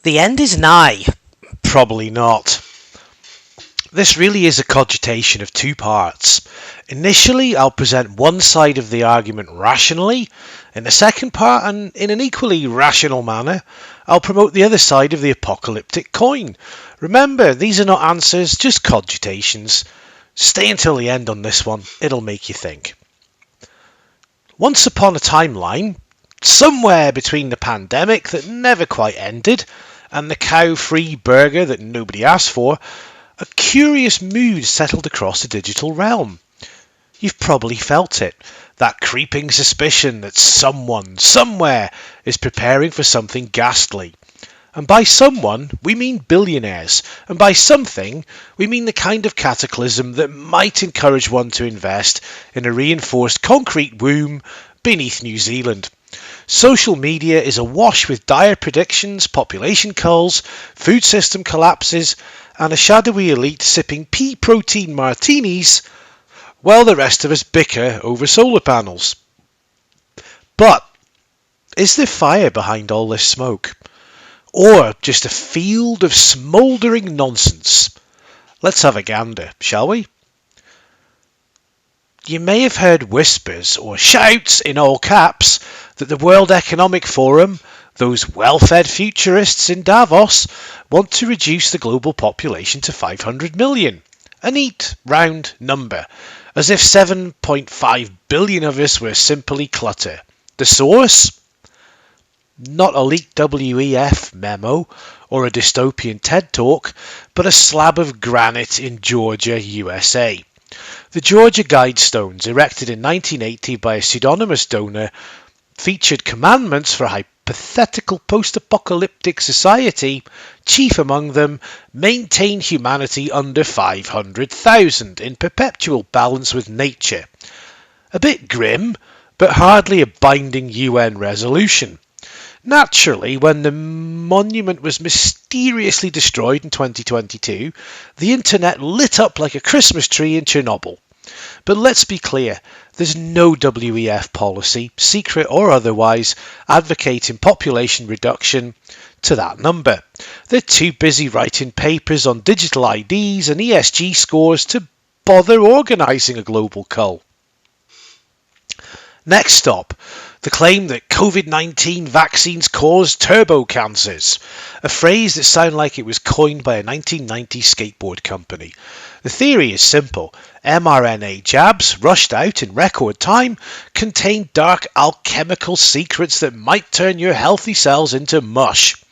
The end is nigh. Probably not. This really is a cogitation of two parts. Initially, I'll present one side of the argument rationally. In the second part, and in an equally rational manner, I'll promote the other side of the apocalyptic coin. Remember, these are not answers, just cogitations. Stay until the end on this one, it'll make you think. Once upon a timeline, somewhere between the pandemic that never quite ended and the cow-free burger that nobody asked for, a curious mood settled across the digital realm. You've probably felt it, that creeping suspicion that someone, somewhere, is preparing for something ghastly. And by someone, we mean billionaires, and by something, we mean the kind of cataclysm that might encourage one to invest in a reinforced concrete womb beneath New Zealand. Social media is awash with dire predictions, population culls, food system collapses, and a shadowy elite sipping pea protein martinis while the rest of us bicker over solar panels. But is there fire behind all this smoke? Or just a field of smouldering nonsense? Let's have a gander, shall we? You may have heard whispers or shouts in all caps that the World Economic Forum, those well-fed futurists in Davos, want to reduce the global population to 500 million. A neat, round number, as if 7.5 billion of us were simply clutter. The source? Not a leaked WEF memo or a dystopian TED talk, but a slab of granite in Georgia, USA. The Georgia Guidestones, erected in 1980 by a pseudonymous donor, featured commandments for a hypothetical post-apocalyptic society, chief among them, maintain humanity under 500,000 in perpetual balance with nature. A bit grim, but hardly a binding UN resolution. Naturally, when the monument was mysteriously destroyed in 2022, the internet lit up like a Christmas tree in Chernobyl. But let's be clear, there's no WEF policy, secret or otherwise, advocating population reduction to that number. They're too busy writing papers on digital IDs and ESG scores to bother organising a global cull. Next stop, the claim that COVID-19 vaccines cause turbo cancers, a phrase that sounded like it was coined by a 1990s skateboard company. The theory is simple. mRNA jabs, rushed out in record time, contain dark alchemical secrets that might turn your healthy cells into mush.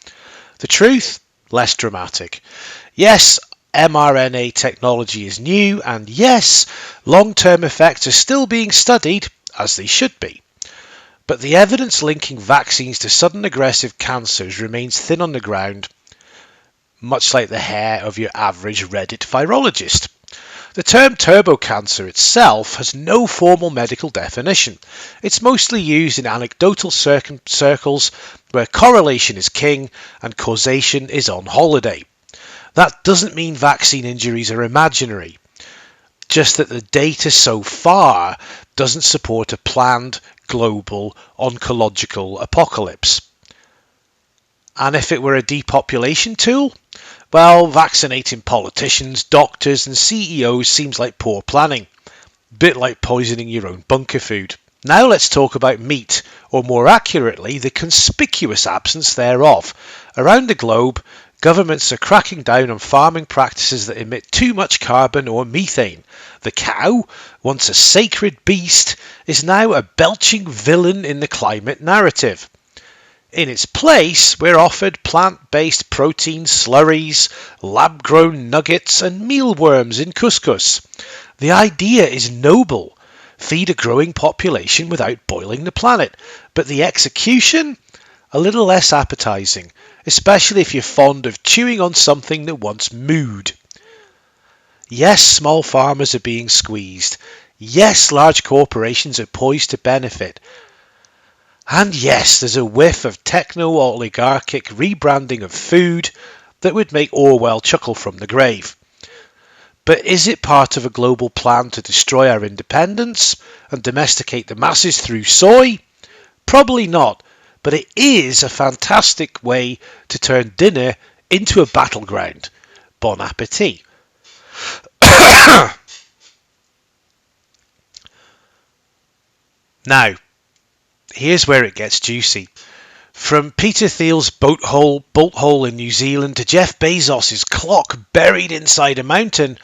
The truth? Less dramatic. Yes, mRNA technology is new, and yes, long-term effects are still being studied, as they should be. But the evidence linking vaccines to sudden aggressive cancers remains thin on the ground, much like the hair of your average Reddit virologist. The term turbo cancer itself has no formal medical definition. It's mostly used in anecdotal circles where correlation is king and causation is on holiday. That doesn't mean vaccine injuries are imaginary, just that the data so far doesn't support a planned global oncological apocalypse. And if it were a depopulation tool, well, vaccinating politicians, doctors and CEOs seems like poor planning. Bit like poisoning your own bunker food. Now let's talk about meat, or more accurately, the conspicuous absence thereof. Around the globe, governments are cracking down on farming practices that emit too much carbon or methane. The cow, once a sacred beast, is now a belching villain in the climate narrative. In its place, we're offered plant-based protein slurries, lab-grown nuggets and mealworms in couscous. The idea is noble. Feed a growing population without boiling the planet. But the execution? A little less appetizing, especially if you're fond of chewing on something that once mooed. Yes, small farmers are being squeezed. Yes, large corporations are poised to benefit. And yes, there's a whiff of techno-oligarchic rebranding of food that would make Orwell chuckle from the grave. But is it part of a global plan to destroy our independence and domesticate the masses through soy? Probably not, but it is a fantastic way to turn dinner into a battleground. Bon appetit. Now, here's where it gets juicy. From Peter Thiel's bolt hole in New Zealand to Jeff Bezos's clock buried inside a mountain,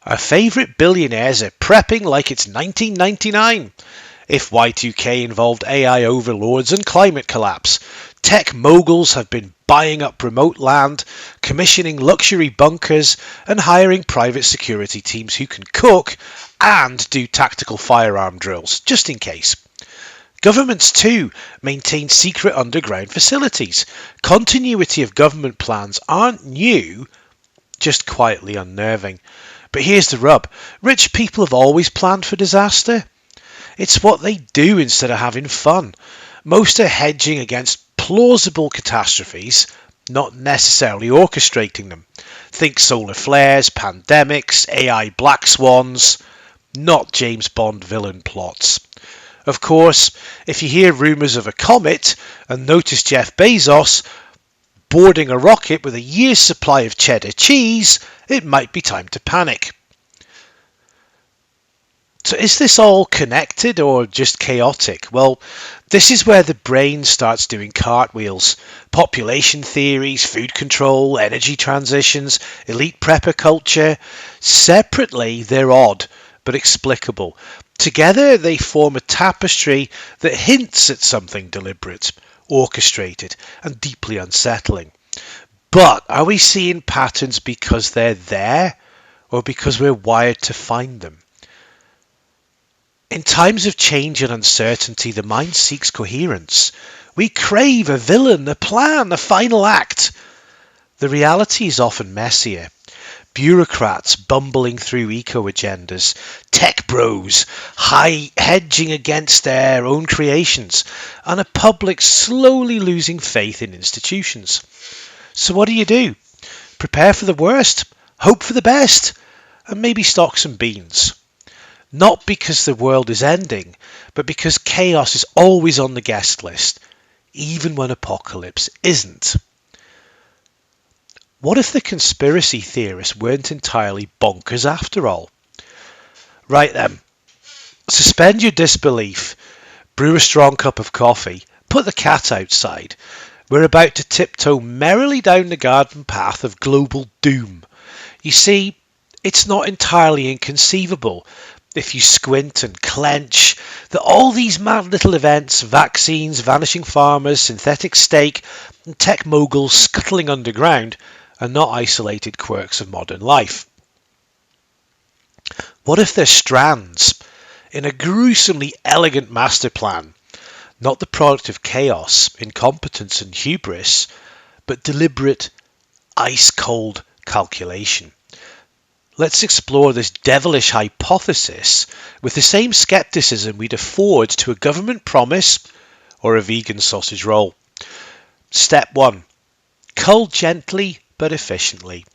our favourite billionaires are prepping like it's 1999. If Y2K involved AI overlords and climate collapse, tech moguls have been buying up remote land, commissioning luxury bunkers, and hiring private security teams who can cook and do tactical firearm drills, just in case. Governments too maintain secret underground facilities. Continuity of government plans aren't new, just quietly unnerving. But here's the rub. Rich people have always planned for disaster. It's what they do instead of having fun. Most are hedging against plausible catastrophes, not necessarily orchestrating them. Think solar flares, pandemics, AI black swans, not James Bond villain plots. Of course, if you hear rumours of a comet and notice Jeff Bezos boarding a rocket with a year's supply of cheddar cheese, it might be time to panic. So is this all connected or just chaotic? Well, this is where the brain starts doing cartwheels. Population theories, food control, energy transitions, elite prepper culture. Separately, they're odd, but explicable. Together, they form a tapestry that hints at something deliberate, orchestrated, and deeply unsettling. But are we seeing patterns because they're there, or because we're wired to find them? In times of change and uncertainty, the mind seeks coherence. We crave a villain, a plan, a final act. The reality is often messier. Bureaucrats bumbling through eco-agendas, tech bros hedging against their own creations, and a public slowly losing faith in institutions. So what do? Prepare for the worst, hope for the best, and maybe stock some beans. Not because the world is ending, but because chaos is always on the guest list, even when apocalypse isn't. What if the conspiracy theorists weren't entirely bonkers after all? Right then, suspend your disbelief, brew a strong cup of coffee, put the cat outside. We're about to tiptoe merrily down the garden path of global doom. You see, it's not entirely inconceivable, if you squint and clench, that all these mad little events, vaccines, vanishing farmers, synthetic steak, and tech moguls scuttling underground, are not isolated quirks of modern life. What if they're strands in a gruesomely elegant master plan, not the product of chaos, incompetence and hubris, but deliberate, ice-cold calculation? Let's explore this devilish hypothesis with the same skepticism we'd afford to a government promise or a vegan sausage roll. Step 1. Cull gently but efficiently.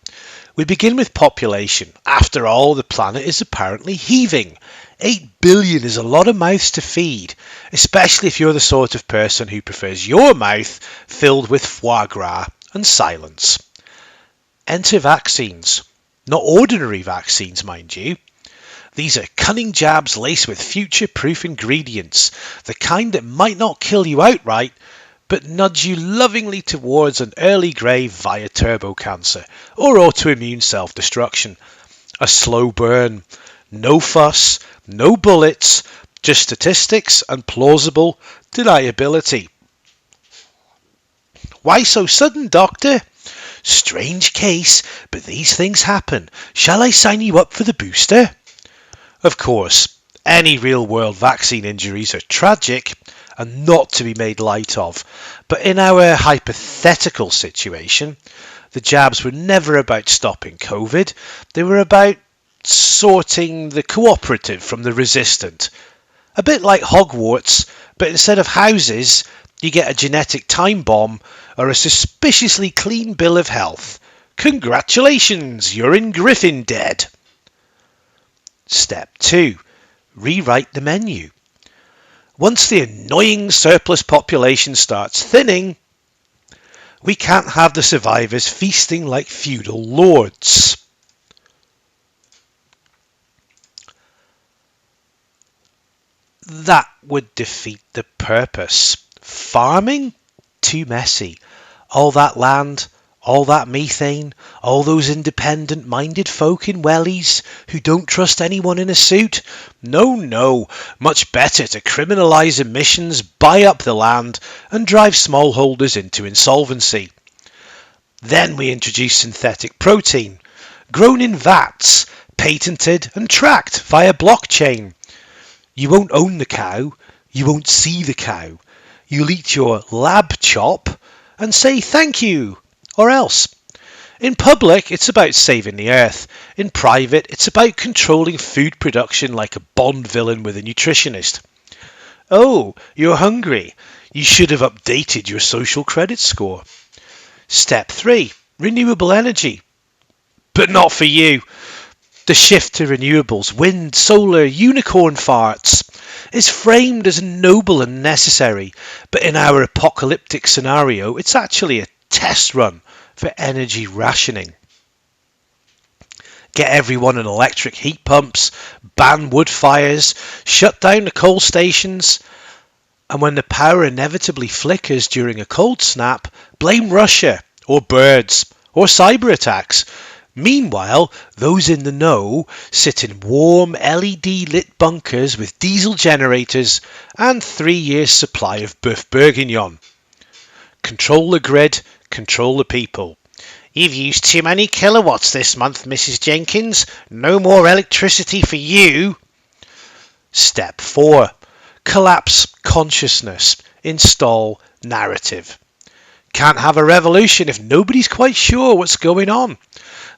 We begin with population. After all, the planet is apparently heaving. 8 billion is a lot of mouths to feed, especially if you're the sort of person who prefers your mouth filled with foie gras and silence. Enter vaccines. Not ordinary vaccines, mind you. These are cunning jabs laced with future-proof ingredients, the kind that might not kill you outright, but nudge you lovingly towards an early grave via turbo cancer or autoimmune self-destruction. A slow burn, no fuss, no bullets, just statistics and plausible deniability. Why so sudden, doctor? Strange case, but these things happen. Shall I sign you up for the booster? Of course, any real-world vaccine injuries are tragic and not to be made light of. But in our hypothetical situation, the jabs were never about stopping COVID. They were about sorting the cooperative from the resistant. A bit like Hogwarts, but instead of houses, you get a genetic time bomb or a suspiciously clean bill of health. Congratulations, you're in Griffin dead. Step 2. Rewrite the menu. Once the annoying surplus population starts thinning, we can't have the survivors feasting like feudal lords. That would defeat the purpose. Farming? Too messy. All that land, all that methane, all those independent-minded folk in wellies who don't trust anyone in a suit? No, no. Much better to criminalise emissions, buy up the land, and drive smallholders into insolvency. Then we introduce synthetic protein, grown in vats, patented and tracked via blockchain. You won't own the cow, you won't see the cow. You'll eat your lab chop and say thank you, or else. In public, it's about saving the earth. In private, it's about controlling food production like a Bond villain with a nutritionist. Oh, you're hungry. You should have updated your social credit score. Step 3. Renewable energy. But not for you. The shift to renewables, wind, solar, unicorn farts, is framed as noble and necessary, but in our apocalyptic scenario, it's actually a test run for energy rationing. Get everyone on electric heat pumps, ban wood fires, shut down the coal stations, and when the power inevitably flickers during a cold snap, blame Russia, or birds, or cyber attacks. Meanwhile, those in the know sit in warm LED-lit bunkers with diesel generators and 3 years' supply of Boeuf Bourguignon. Control the grid, control the people. You've used too many kilowatts this month, Mrs. Jenkins. No more electricity for you. Step 4. Collapse consciousness. Install narrative. Can't have a revolution if nobody's quite sure what's going on.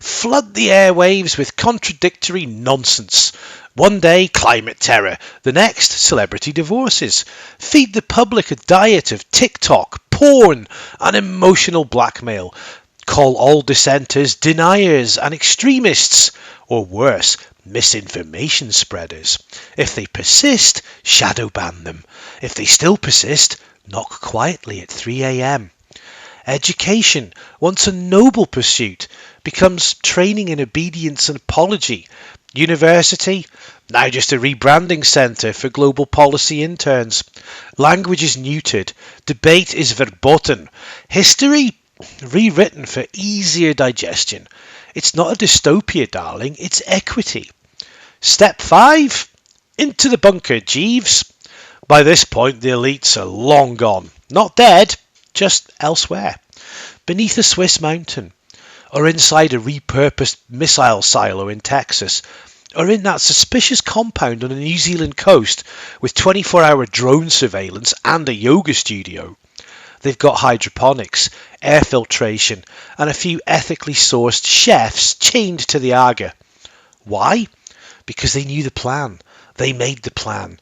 Flood the airwaves with contradictory nonsense. One day, climate terror. The next, celebrity divorces. Feed the public a diet of TikTok, porn, and emotional blackmail. Call all dissenters deniers and extremists, or worse, misinformation spreaders. If they persist, shadow ban them. If they still persist, knock quietly at 3 a.m. Education, once a noble pursuit, becomes training in obedience and apology. University, now just a rebranding centre for global policy interns. Language is neutered. Debate is verboten. History, rewritten for easier digestion. It's not a dystopia, darling, it's equity. Step 5. Into the bunker, Jeeves. By this point, the elites are long gone. Not dead, just elsewhere. Beneath a Swiss mountain, or inside a repurposed missile silo in Texas, or in that suspicious compound on the New Zealand coast with 24-hour drone surveillance and a yoga studio. They've got hydroponics, air filtration, and a few ethically sourced chefs chained to the Aga. Why? Because they knew the plan. They made the plan.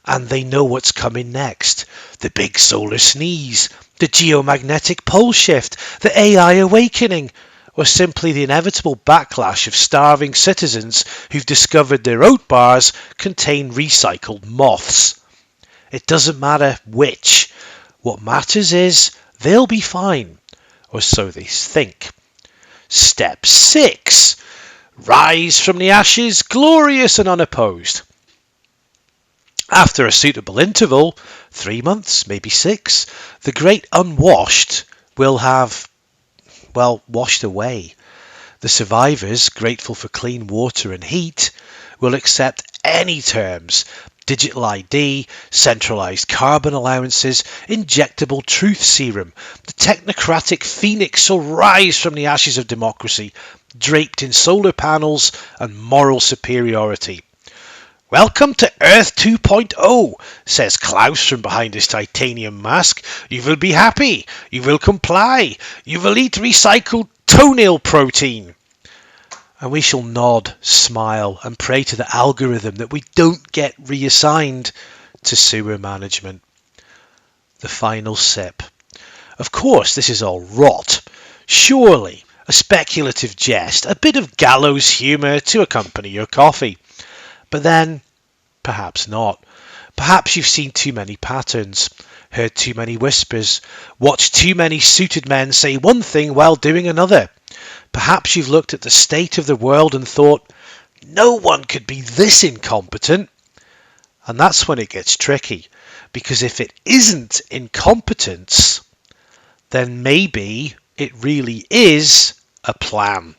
And they know what's coming next. The big solar sneeze, the geomagnetic pole shift, the AI awakening, or simply the inevitable backlash of starving citizens who've discovered their oat bars contain recycled moths. It doesn't matter which. What matters is they'll be fine, or so they think. Step 6. Rise from the ashes, glorious and unopposed. After a suitable interval, 3 months, maybe 6, the great unwashed will have, washed away. The survivors, grateful for clean water and heat, will accept any terms: digital ID, centralised carbon allowances, injectable truth serum. The technocratic phoenix shall rise from the ashes of democracy, draped in solar panels and moral superiority. Welcome to Earth 2.0, says Klaus from behind his titanium mask. You will be happy. You will comply. You will eat recycled toenail protein. And we shall nod, smile, and pray to the algorithm that we don't get reassigned to sewer management. The final sip. Of course, this is all rot. Surely, a speculative jest, a bit of gallows humour to accompany your coffee. But then, perhaps not. Perhaps you've seen too many patterns, heard too many whispers, watched too many suited men say one thing while doing another. Perhaps you've looked at the state of the world and thought, no one could be this incompetent. And that's when it gets tricky, because if it isn't incompetence, then maybe it really is a plan.